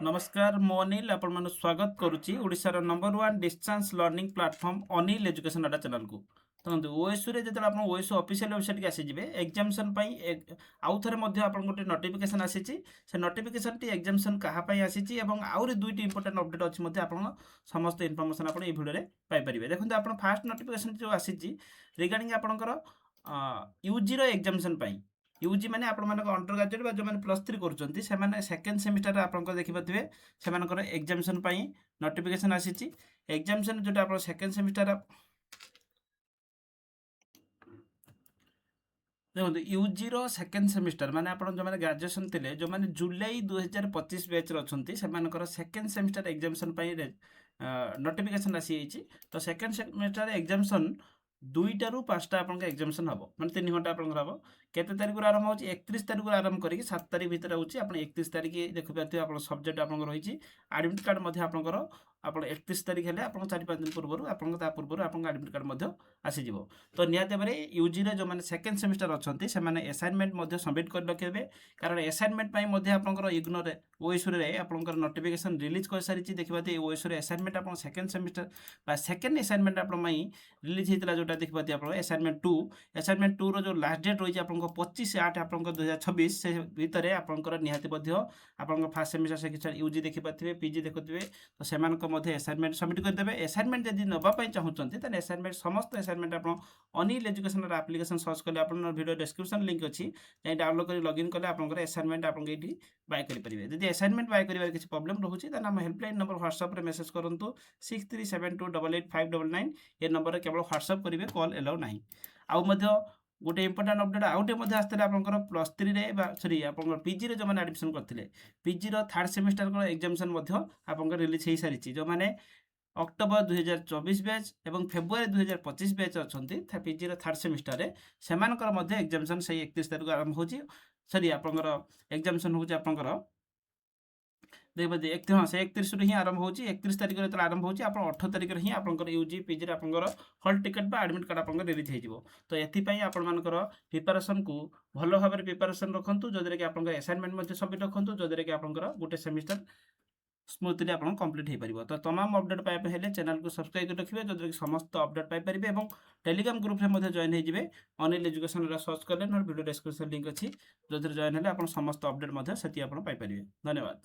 नमस्कार मु अनिल आपण स्वागत करुच्ची ओडिशार number 1 distance learning platform Anil education Adda channel को। देखो ओएसयू रे जब आप ओएसयू ऑफिशियल वेबसाइट के आसीजिवे एग्जामिनेशन आउ थे गोटे नोटिफिकेशन आसी से नोटिफिकेशन टी एग्जामिनेशन कहाँ आसी आउरी दुईटी इंपोर्टेंट अपडेट अच्छी आप समस्त इनफर्मेशन आप भिडियो पाइपर। देखते आप फास्ट नोटिफिकेशन जो आसी रिगार्डिंग आपंकर यूजी एग्जामिनेशन यूजी मैंने अंडर ग्रेजुएट जो मैंने +3 करुँच से सेकेंड सेमिस्टर आप देखिए से एग्जामिनेशन नोटिफिकेशन आसी एग्जामिनेशन जो आप सेकेंड सेमिस्टर देखो यूजी सेकेंड सेमिस्टर माने आप जो मैंने ग्रेजुएशन थे जो मैंने जुलाई 2025 बैच अच्छे से सेकेंड सेमिस्टर एग्जामिनेशन नोटिफिकेशन आसी तो सेकेंड सेमिस्टर एग्जामिनेशन 2टा ରୁ 5ଟା आपन एग्जामिनेशन हम माने 3 घंटा आपन हम केते तारिख आरंभ हो 31 तारिख आरंभ करके 7 तारिख भीतर होची आपन 31 तारिख देखि पाते आपन सब्जेक्ट आपन रही एडमिट कार्ड मध्ये आपन आपन 31 तारिख हेले आपन 4-5 दिन पूर्व आपन ता पूर्व आपन एडमिट कार्ड मध्ये आसी जिवो। तो नियाते बारे यूजी रे जो माने सेकंड सेमिस्टर अछंती से माने असाइनमेंट मध्ये सबमिट कर रखेबे कारण असाइनमेंट पई मध्ये आपन इग्नोर रे ओएसयू रे आपन नोटिफिकेशन रिलीज कर सारी छि देखिबाते ओएसयू रे असाइनमेंट आपन सेकंड सेमिस्टर बा सेकंड असाइनमेंट आपन मई रिलीज हेतला जोटा देखिबाते आपन असाइनमेंट 2 रो जो लास्ट डेट रही आपन 25/8 आपन 2026 से भीतर आपन निहाती मध्ये आपन फर्स्ट सेमिस्टर सेकंड यूजी देखि पाथिबे पीजी देखुथिबे तो सेमान को मध्ये असाइनमेंट सबमिट कर देबे। असाइनमेंट यदि नबा पई चाहुचंती त असाइनमेंट समस्त असाइनमेंट आपन अनिल एजुकेशन रा एप्लीकेशन सर्च करले आपन वीडियो डिस्क्रिप्शन लिंक अछि जे डाउनलोड कर लॉगिन करले आपन असाइनमेंट आपन एठी बाय करि परिबे। यदि असाइनमेंट बाय करिवार किछि प्रॉब्लम रहउछि त हम हेल्पलाइन नंबर व्हाट्सएप रे मेसेज करंतु 6372888599 ए नंबर रे केवल व्हाट्सएप करिवे कॉल एलाउ नाही। आउ मध्ये गोटे इंपोर्टेंट अपडेट आउटे मध्ये आस्ते आपनकर +3 रे सॉरी आपन पीजी रे जो माने एडमिशन करथिले पीजी रो थर्ड सेमिस्टर को एग्जामिनेशन मध्ये आपनकर रिलीज हेई सारिछि जो माने अक्टोबर 2024 बैच एवं फेब्रुआरी 2025 बैच अछंती पीजी रो थर्ड सेमिस्टर रे सेमानकर मध्ये एग्जामिनेशन सही 31 तारिख आरंभ होछि सॉरी आपनकर एग्जामिनेशन होछि आपनकर देखिए एक हाँ से 31 ही आरंभ होची 31 तारिख रे आरंभ होची आप 18 तारिख ही आपनकर यूजी पीजी रे आपनकर हॉल टिकट बा एडमिट कार्ड आपनकर रिलीज हे जिवो। तो एथि पई आपन मानकर प्रिपरेशन को भलो भाबरे प्रिपरेशन रखंतु जदरे कि आपनकर असाइनमेंट मध्ये सबमिट रखंतु जदरे कि आपनकर गुटे सेमिस्टर स्मूथली आपन कंप्लीट हे परिबो। तो तमाम अपडेट पाए हेले चैनल को सब्सक्राइब कर रखिबे जदरे कि समस्त अपडेट पाई परिबे एवं टेलीग्राम ग्रुप रे मध्ये जॉइन हे जिवे अनिल एजुकेशन रा सर्च करले न वीडियो डिस्क्रिप्शन लिंक अछि जदरे जॉइन हेले आपन समस्त अपडेट मध्ये सती आपन पाई परिबे। धन्यवाद।